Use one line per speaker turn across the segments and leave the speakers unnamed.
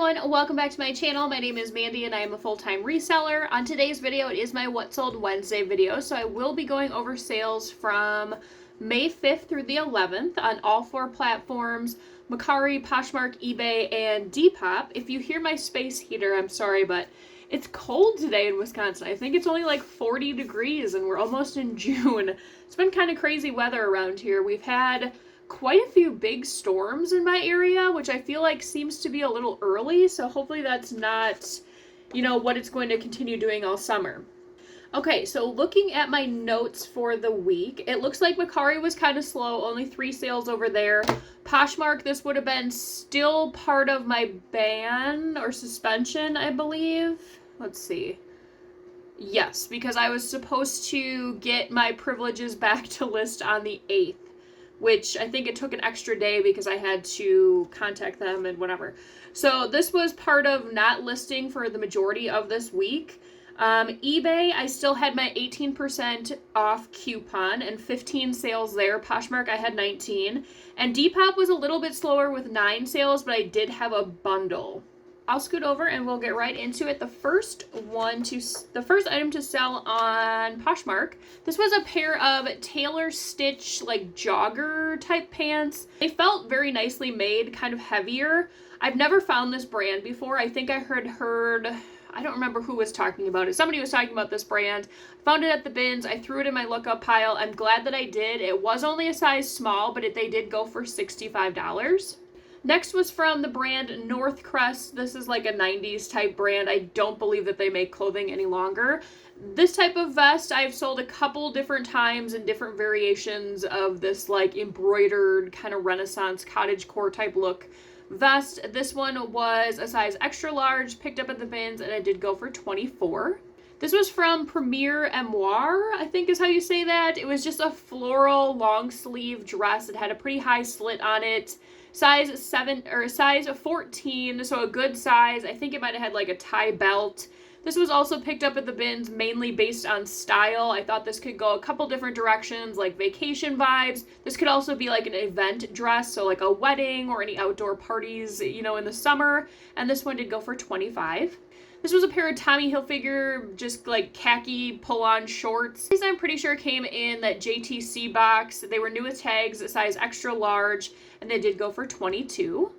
everyone, welcome back to my channel. My name is Mandy and I am a full-time reseller. On today's video, it is my What Sold Wednesday video, so I will be going over sales from May 5th through the 11th on all 4 platforms, Mccari, Poshmark, eBay, and Depop. If you hear my space heater, I'm sorry, but it's cold today in Wisconsin. I think it's only like 40 degrees and we're almost in June. It's been kind of crazy weather around here. We've had quite a few big storms in my area, which I feel like seems to be a little early, so hopefully that's not, what it's going to continue doing all summer. Okay, so looking at my notes for the week, it looks like Mccari was kind of slow, only 3 sales over there. Poshmark, this would have been still part of my ban or suspension, I believe. Let's see. Yes, because I was supposed to get my privileges back to list on the 8th. Which I think it took an extra day because I had to contact them and whatever. So this was part of not listing for the majority of this week. eBay, I still had my 18% off coupon and 15 sales there. Poshmark, I had 19. And Depop was a little bit slower with 9 sales, but I did have a bundle. I'll scoot over and we'll get right into it. The first item to sell on Poshmark, this was a pair of tailor stitch like jogger type pants. They felt very nicely made, kind of heavier. I've never found this brand before. I think I heard, I don't remember who was talking about it. Somebody was talking about this brand. I found it at the bins. I threw it in my lookup pile. I'm glad that I did. It was only a size small, but they did go for $65. Next was from the brand Northcrest. This is like a 90s type brand. I don't believe that they make clothing any longer. This type of vest I've sold a couple different times in different variations of this like embroidered kind of Renaissance cottagecore type look vest. This one was a size extra large, picked up at the bins, and I did go for $24. This was from Premier Amour, I think is how you say that. It was just a floral long sleeve dress. It had a pretty high slit on it. Size 7 or size 14, so a good size. I think it might have had like a tie belt. This was also picked up at the bins mainly based on style. I thought this could go a couple different directions, like vacation vibes. This could also be like an event dress, so like a wedding or any outdoor parties, in the summer. And this one did go for $25. This was a pair of Tommy Hilfiger, just like khaki pull-on shorts. These I'm pretty sure came in that JTC box. They were new with tags, size extra large, and they did go for $22.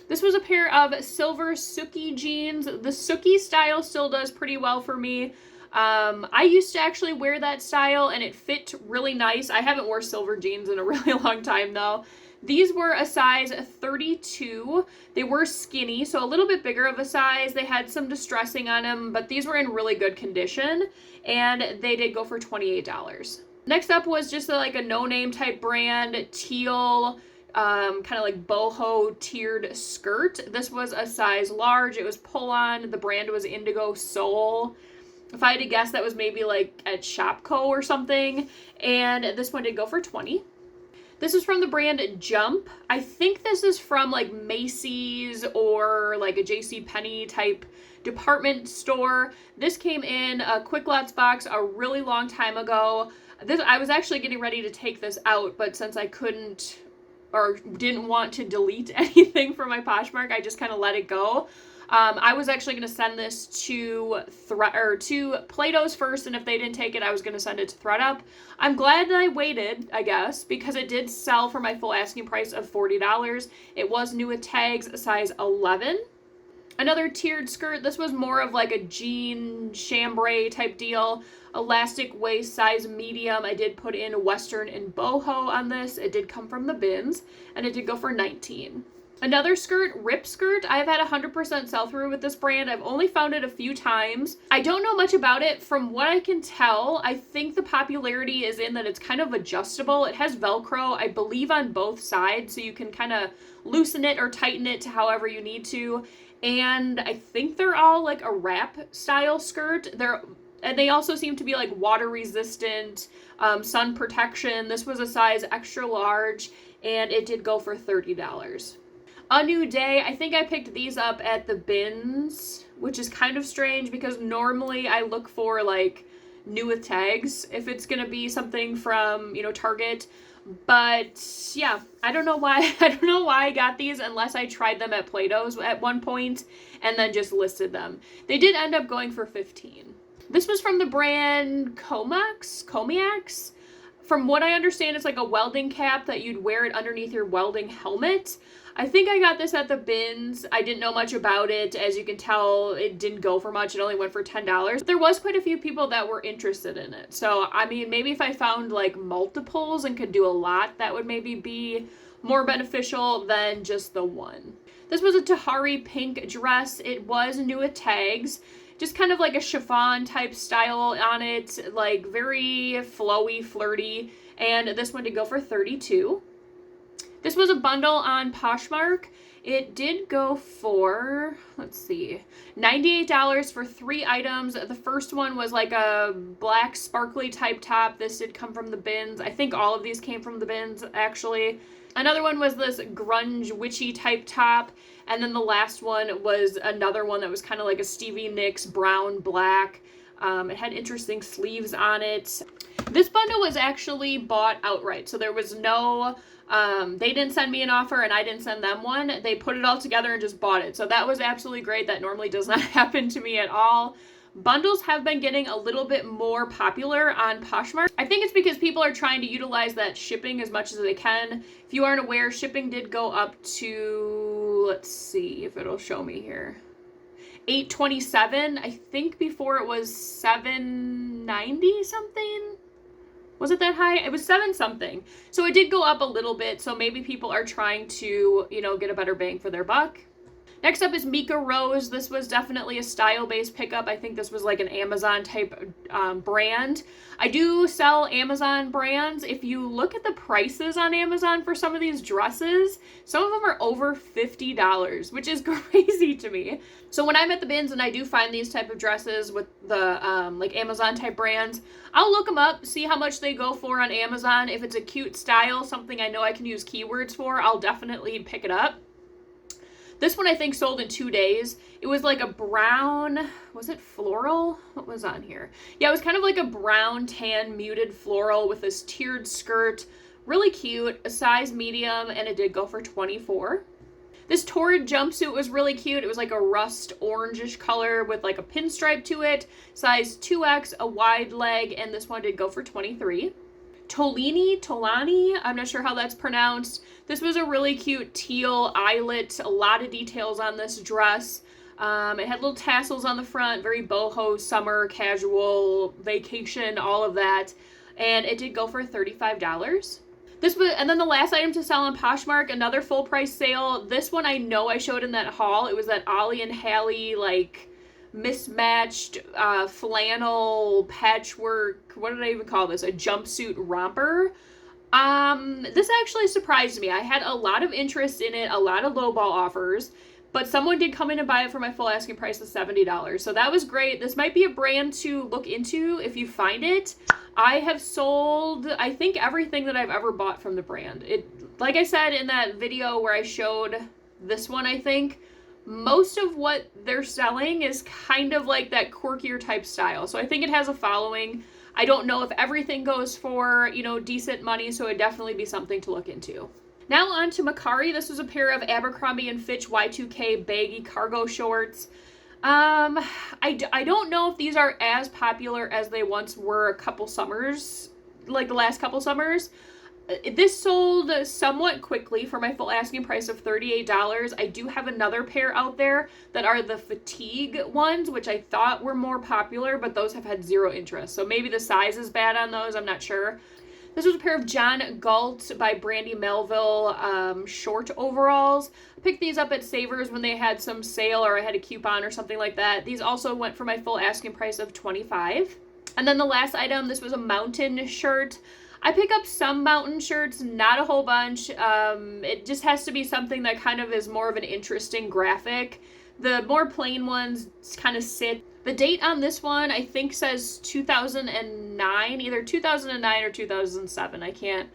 This was a pair of silver Suki jeans. The Suki style still does pretty well for me. I used to actually wear that style and it fit really nice. I haven't worn silver jeans in a really long time though. These were a size 32. They were skinny, so a little bit bigger of a size. They had some distressing on them, but these were in really good condition, and they did go for $28. Next up was just a no-name type brand, teal, kind of like boho tiered skirt. This was a size large. It was pull-on. The brand was Indigo Soul. If I had to guess, that was maybe like at Shopko or something, and this one did go for $20. This is from the brand Jump. I think this is from like Macy's or like a JCPenney type department store. This came in a Quick Lots box a really long time ago. I was actually getting ready to take this out, but since I couldn't or didn't want to delete anything from my Poshmark, I just kind of let it go. I was actually going to send this to Plato's first, and if they didn't take it, I was going to send it to ThredUp. I'm glad that I waited, I guess, because it did sell for my full asking price of $40. It was new with tags, size 11. Another tiered skirt. This was more of like a jean chambray type deal. Elastic waist, size medium. I did put in Western and boho on this. It did come from the bins, and it did go for $19. Another skirt, Rip Skirt. I've had 100% sell-through with this brand. I've only found it a few times. I don't know much about it. From what I can tell, I think the popularity is in that it's kind of adjustable. It has Velcro, I believe, on both sides, so you can kind of loosen it or tighten it to however you need to. And I think they're all like a wrap style skirt. And they also seem to be like water resistant, sun protection. This was a size extra large, and it did go for $30. A New Day, I think I picked these up at the bins, which is kind of strange because normally I look for like new with tags if it's going to be something from, Target But yeah, I don't know why I got these unless I tried them at Plato's at one point and then just listed them. They did end up going for $15. This was from the brand Comiax. From what I understand, it's like a welding cap that you'd wear it underneath your welding helmet. I think I got this at the bins. I didn't know much about it. As you can tell, it didn't go for much. It only went for $10. There was quite a few people that were interested in it. So, I mean, maybe if I found like multiples and could do a lot, that would maybe be more beneficial than just the one. This was a Tahari pink dress. It was new with tags. Just kind of like a chiffon type style on it, like very flowy, flirty. And this one did go for $32. This was a bundle on Poshmark. It did go for, let's see, $98 for 3 items. The first one was like a black sparkly type top. This did come from the bins. I think all of these came from the bins, actually. Another one was this grunge witchy type top. And then the last one was another one that was kind of like a Stevie Nicks brown black. It had interesting sleeves on it. This bundle was actually bought outright. So there was no, they didn't send me an offer and I didn't send them one. They put it all together and just bought it. So that was absolutely great. That normally does not happen to me at all. Bundles have been getting a little bit more popular on Poshmark. I think it's because people are trying to utilize that shipping as much as they can. If you aren't aware, shipping did go up to, let's see if it'll show me here, $8.27. I think before it was $7.90 something. Was it that high? It was 7 something. So it did go up a little bit. So maybe people are trying to, you know, get a better bang for their buck. Next up is Mika Rose. This was definitely a style-based pickup. I think this was like an Amazon type brand. I do sell Amazon brands. If you look at the prices on Amazon for some of these dresses, some of them are over $50, which is crazy to me. So when I'm at the bins and I do find these type of dresses with the like Amazon type brands, I'll look them up, see how much they go for on Amazon. If it's a cute style, something I know I can use keywords for, I'll definitely pick it up. This one I think sold in 2 days. It was like a brown, was it floral? What was on here? Yeah, it was kind of like a brown tan muted floral with this tiered skirt. Really cute, a size medium, and it did go for $24. This torrid jumpsuit was really cute. It was like a rust orangish color with like a pinstripe to it. Size 2X, a wide leg, and this one did go for $23. Tolani, I'm not sure how that's pronounced. This was a really cute teal eyelet, a lot of details on this dress. It had little tassels on the front, very boho, summer, casual, vacation, all of that. And it did go for $35. This was, and then the last item to sell on Poshmark, another full price sale. This one I know I showed in that haul. It was that Ollie and Hallie, like, mismatched flannel patchwork, what did I even call this, a jumpsuit romper. This actually surprised me. I had a lot of interest in it, a lot of lowball offers, but someone did come in and buy it for my full asking price of $70. So that was great. This might be a brand to look into if you find it. I have sold, I think, everything that I've ever bought from the brand. It, like I said in that video where I showed this one, I think, most of what they're selling is kind of like that quirkier type style. So I think it has a following. I don't know if everything goes for, you know, decent money, so it'd definitely be something to look into. Now on to Mccari. This was a pair of Abercrombie & Fitch Y2K baggy cargo shorts. I don't know if these are as popular as they once were a couple summers, like the last couple summers. This sold somewhat quickly for my full asking price of $38. I do have another pair out there that are the fatigue ones, which I thought were more popular, but those have had zero interest. So maybe the size is bad on those, I'm not sure. This was a pair of John Galt by Brandy Melville short overalls. I picked these up at Savers when they had some sale or I had a coupon or something like that. These also went for my full asking price of $25. And then the last item, this was a mountain shirt. I pick up some mountain shirts, not a whole bunch. It just has to be something that kind of is more of an interesting graphic. The more plain ones kind of sit. The date on this one, I think, says 2009, either 2009 or 2007. I can't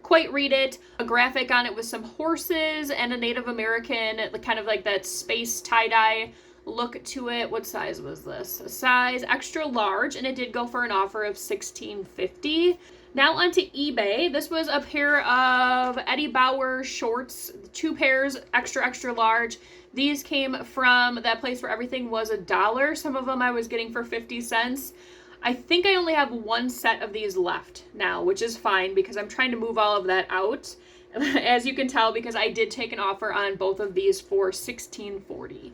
quite read it. A graphic on it with some horses and a Native American, kind of like that space tie-dye look to it. What size was this? A size extra large, and it did go for an offer of $16.50. Now onto eBay. This was a pair of Eddie Bauer shorts, 2 pairs, extra large. These came from that place where everything was $1. Some of them I was getting for 50 cents. I think I only have 1 set of these left now, which is fine because I'm trying to move all of that out. As you can tell, because I did take an offer on both of these for $16.40.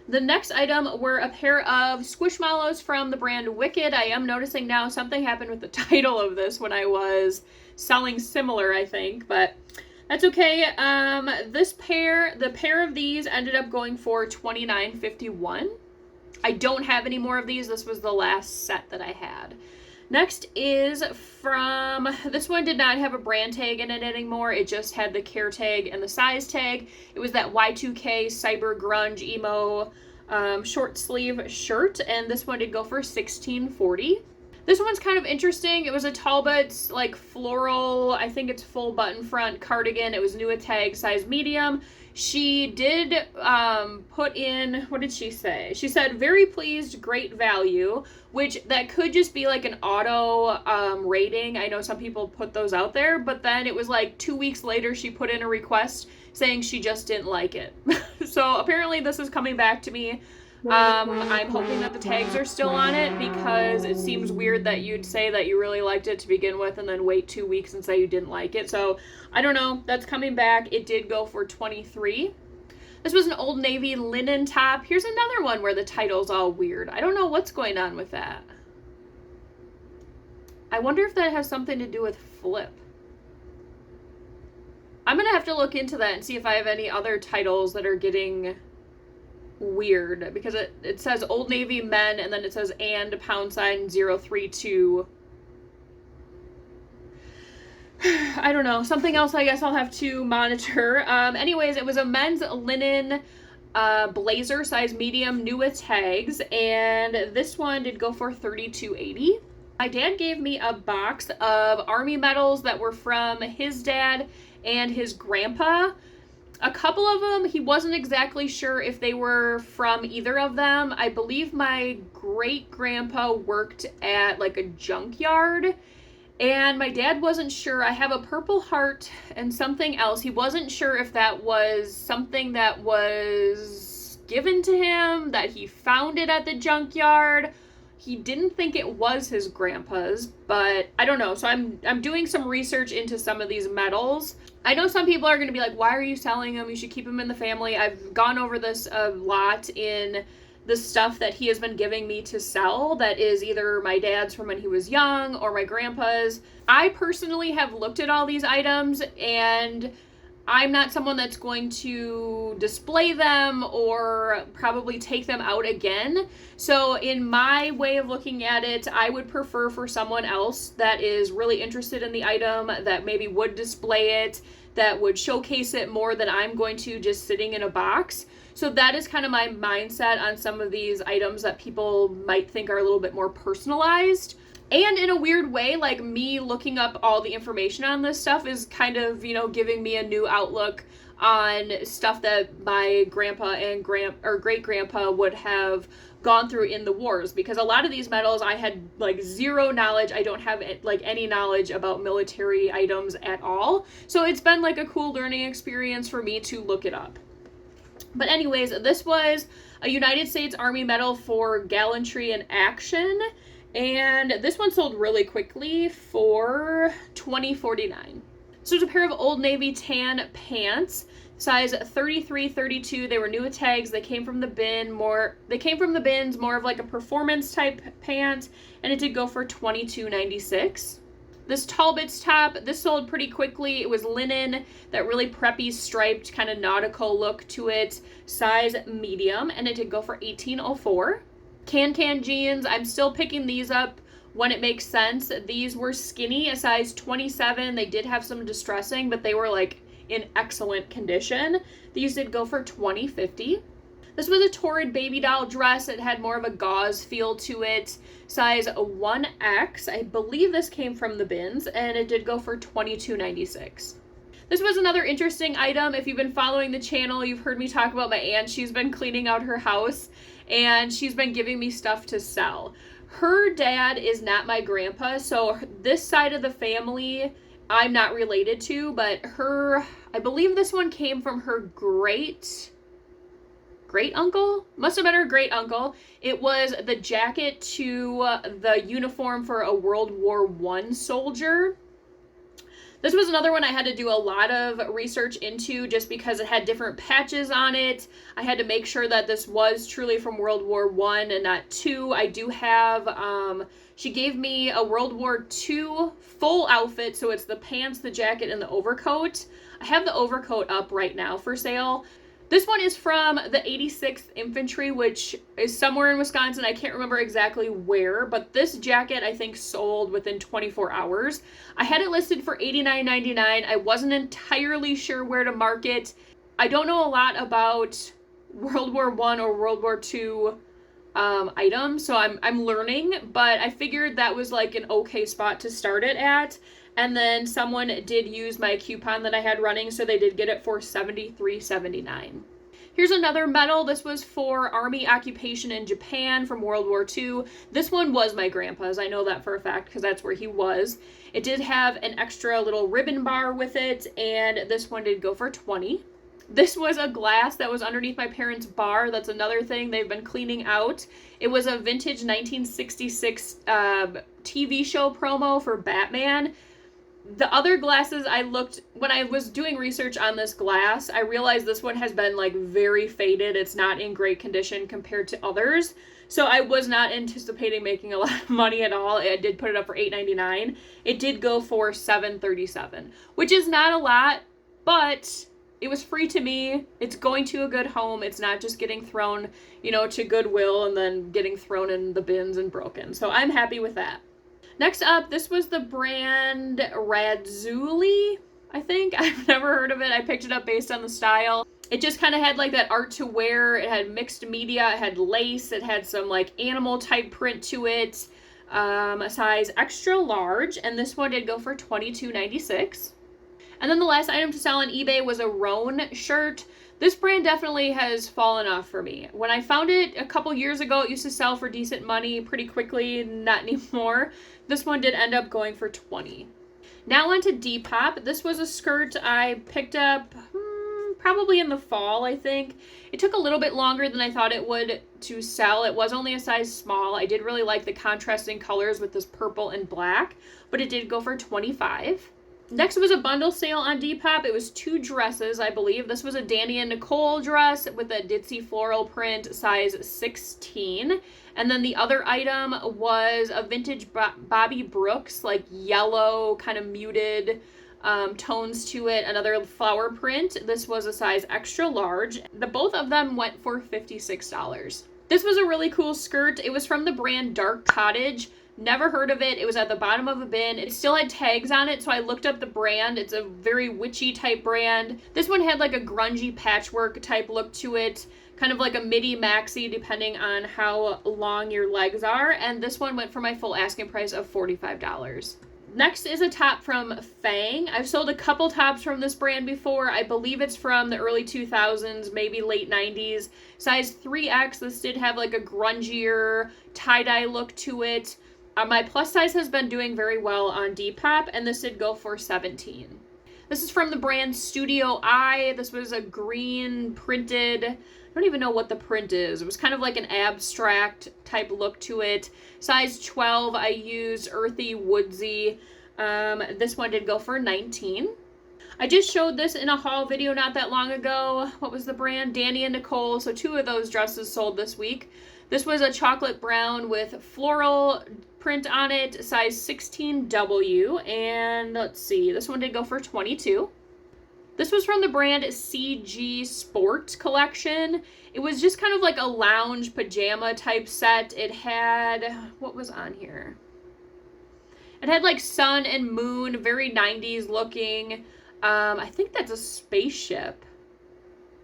The next item were a pair of Squishmallows from the brand Wicked. I am noticing now something happened with the title of this when I was selling similar, I think, but that's okay. The pair of these ended up going for $29.51. I don't have any more of these. This was the last set that I had. Next is from, this one did not have a brand tag in it anymore. It just had the care tag and the size tag. It was that Y2K Cyber Grunge Emo short sleeve shirt, and this one did go for $16.40. This one's kind of interesting. It was a Talbot's like floral, I think it's full button front cardigan. It was new with tag, size medium. She did put in, what did she say? She said, very pleased, great value, which that could just be like an auto rating. I know some people put those out there, but then it was like 2 weeks later she put in a request saying she just didn't like it. So apparently this is coming back to me. I'm hoping that the tags are still on it because it seems weird that you'd say that you really liked it to begin with and then wait 2 weeks and say you didn't like it. So I don't know. That's coming back. It did go for $23. This was an Old Navy linen top. Here's another one where the title's all weird. I don't know what's going on with that. I wonder if that has something to do with flip. I'm going to have to look into that and see if I have any other titles that are getting weird, because it says Old Navy men and then it says and #032. I don't know, something else I guess I'll have to monitor. Anyways, it was a men's linen blazer, size medium, new with tags, and this one did go for $32.80. My dad gave me a box of Army medals that were from his dad and his grandpa. A couple of them, he wasn't exactly sure if they were from either of them. I believe my great-grandpa worked at like a junkyard, and my dad wasn't sure. I have a Purple Heart and something else. He wasn't sure if that was something that was given to him, that he found it at the junkyard. He didn't think it was his grandpa's, but I don't know. So I'm doing some research into some of these medals. I know some people are going to be like, why are you selling them? You should keep them in the family. I've gone over this a lot in the stuff that he has been giving me to sell that is either my dad's from when he was young or my grandpa's. I personally have looked at all these items, and I'm not someone that's going to display them or probably take them out again. So in my way of looking at it, I would prefer for someone else that is really interested in the item, that maybe would display it, that would showcase it more than I'm going to just sitting in a box. So that is kind of my mindset on some of these items that people might think are a little bit more personalized. And in a weird way, like me looking up all the information on this stuff is kind of, you know, giving me a new outlook on stuff that my grandpa and great-grandpa would have gone through in the wars. Because a lot of these medals, I had like zero knowledge. I don't have like any knowledge about military items at all. So it's been like a cool learning experience for me to look it up. But anyways, this was a United States Army Medal for Gallantry in Action. And this one sold really quickly for $20.49. So it's a pair of Old Navy tan pants, size 33-32. They were new with tags. They came from the bins, more of like a performance type pant, and it did go for $22.96. This Talbot's top, this sold pretty quickly. It was linen, that really preppy striped kind of nautical look to it, size medium, and it did go for $18.04. Can jeans, I'm still picking these up when it makes sense. These were skinny, a size 27. They did have some distressing, but they were like in excellent condition. These did go for $20.50. This was a Torrid baby doll dress. It had more of a gauze feel to it, size 1X. I believe this came from the bins, and it did go for $22.96. This was another interesting item. If you've been following the channel, you've heard me talk about my aunt. She's been cleaning out her house, and she's been giving me stuff to sell. Her dad is not my grandpa, so this side of the family I'm not related to, but I believe this one came from her great uncle, must have been her great uncle. It was the jacket to the uniform for a World War I soldier. This was another one I had to do a lot of research into just because it had different patches on it. I had to make sure that this was truly from World War I and not II. I do have, she gave me a World War II full outfit, so it's the pants, the jacket, and the overcoat. I have the overcoat up right now for sale. This one is from the 86th Infantry, which is somewhere in Wisconsin. I can't remember exactly where, but this jacket I think sold within 24 hours. I had it listed for $89.99. I wasn't entirely sure where to mark it. I don't know a lot about World War I or World War II items, so I'm learning, but I figured that was like an okay spot to start it at. And then someone did use my coupon that I had running, so they did get it for $73.79. Here's another medal. This was for Army occupation in Japan from World War II. This one was my grandpa's. I know that for a fact because that's where he was. It did have an extra little ribbon bar with it, and this one did go for $20. This was a glass that was underneath my parents' bar. That's another thing they've been cleaning out. It was a vintage 1966 TV show promo for Batman. The other glasses I looked, when I was doing research on this glass, I realized this one has been like very faded. It's not in great condition compared to others. So I was not anticipating making a lot of money at all. I did put it up for $8.99. It did go for $7.37, which is not a lot, but it was free to me. It's going to a good home. It's not just getting thrown, to Goodwill and then getting thrown in the bins and broken. So I'm happy with that. Next up, this was the brand Radzulli, I think. I've never heard of it. I picked it up based on the style. It just kind of had like that art to wear. It had mixed media. It had lace. It had some like animal type print to it. A size extra large. And this one did go for $22.96. And then the last item to sell on eBay was a Roan shirt. This brand definitely has fallen off for me. When I found it a couple years ago, it used to sell for decent money pretty quickly, not anymore. This one did end up going for $20. Now on to Depop. This was a skirt I picked up probably in the fall, I think. It took a little bit longer than I thought it would to sell. It was only a size small. I did really like the contrasting colors with this purple and black, but it did go for $25. Next was a bundle sale on Depop. It was 2 dresses, I believe. This was a Dani and Nicole dress with a ditzy floral print, size 16. And then the other item was a vintage Bobby Brooks, like yellow, kind of muted tones to it, another flower print. This was a size extra large. Both of them went for $56. This was a really cool skirt. It was from the brand Dark Cottage. Never heard of it. It was at the bottom of a bin. It still had tags on it, so I looked up the brand. It's a very witchy type brand. This one had like a grungy patchwork type look to it, kind of like a midi maxi depending on how long your legs are, and this one went for my full asking price of $45. Next is a top from Fang. I've sold a couple tops from this brand before. I believe it's from the early 2000s, maybe late 90s. Size 3X. This did have like a grungier tie-dye look to it. My plus size has been doing very well on Depop, and this did go for $17. This is from the brand Studio I. This was a green printed, I don't even know what the print is. It was kind of like an abstract type look to it. Size 12, I used earthy, woodsy. This one did go for $19. I just showed this in a haul video not that long ago. What was the brand? Dani and Nicole. So 2 of those dresses sold this week. This was a chocolate brown with floral print on it, size 16W, and let's see, this one did go for $22. This was from the brand CG Sport Collection. It was just kind of like a lounge pajama type set. It had, what was on here? It had like sun and moon, very 90s looking. I think that's a spaceship.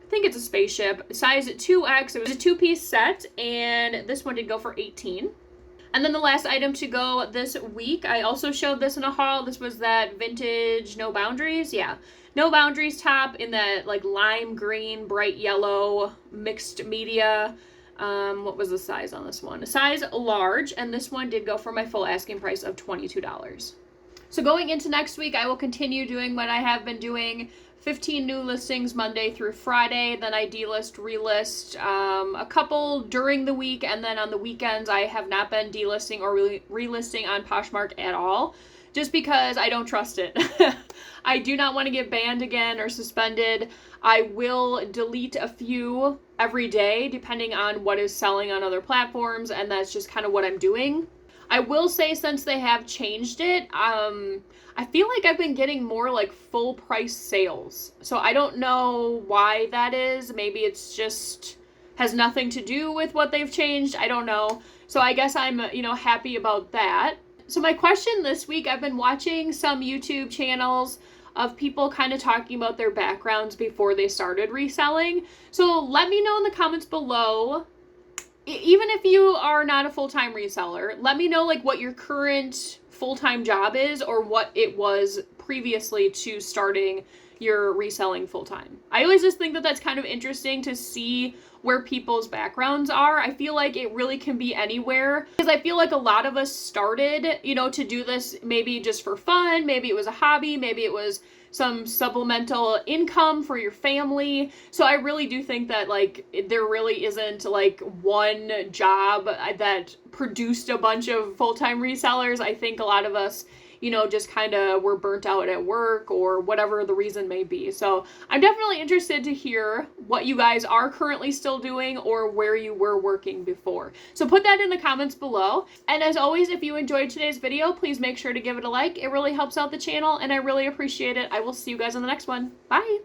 I think it's a spaceship. Size 2X. It was a 2-piece set, and this one did go for $18. And then the last item to go this week, I also showed this in a haul. This was that vintage No Boundaries. Yeah, No Boundaries top in that like lime green, bright yellow, mixed media. What was the size on this one? A size large, and this one did go for my full asking price of $22. So going into next week, I will continue doing what I have been doing. 15 new listings Monday through Friday, then I delist, relist a couple during the week, and then on the weekends I have not been delisting or relisting on Poshmark at all, just because I don't trust it. I do not want to get banned again or suspended. I will delete a few every day depending on what is selling on other platforms, and that's just kind of what I'm doing. I will say, since they have changed it, I feel like I've been getting more like full price sales. So I don't know why that is. Maybe it's just has nothing to do with what they've changed. I don't know. So I guess I'm, happy about that. So my question this week, I've been watching some YouTube channels of people kind of talking about their backgrounds before they started reselling. So let me know in the comments below, even if you are not a full-time reseller, let me know like what your current full-time job is or what it was previously to starting your reselling full-time. I always just think that that's kind of interesting to see where people's backgrounds are. I feel like it really can be anywhere, because I feel like a lot of us started, to do this maybe just for fun, maybe it was a hobby, maybe it was some supplemental income for your family. So I really do think that like there really isn't like one job that produced a bunch of full-time resellers. I think a lot of us, just kind of were burnt out at work or whatever the reason may be. So I'm definitely interested to hear what you guys are currently still doing or where you were working before. So put that in the comments below. And as always, if you enjoyed today's video, please make sure to give it a like. It really helps out the channel and I really appreciate it. I will see you guys on the next one. Bye.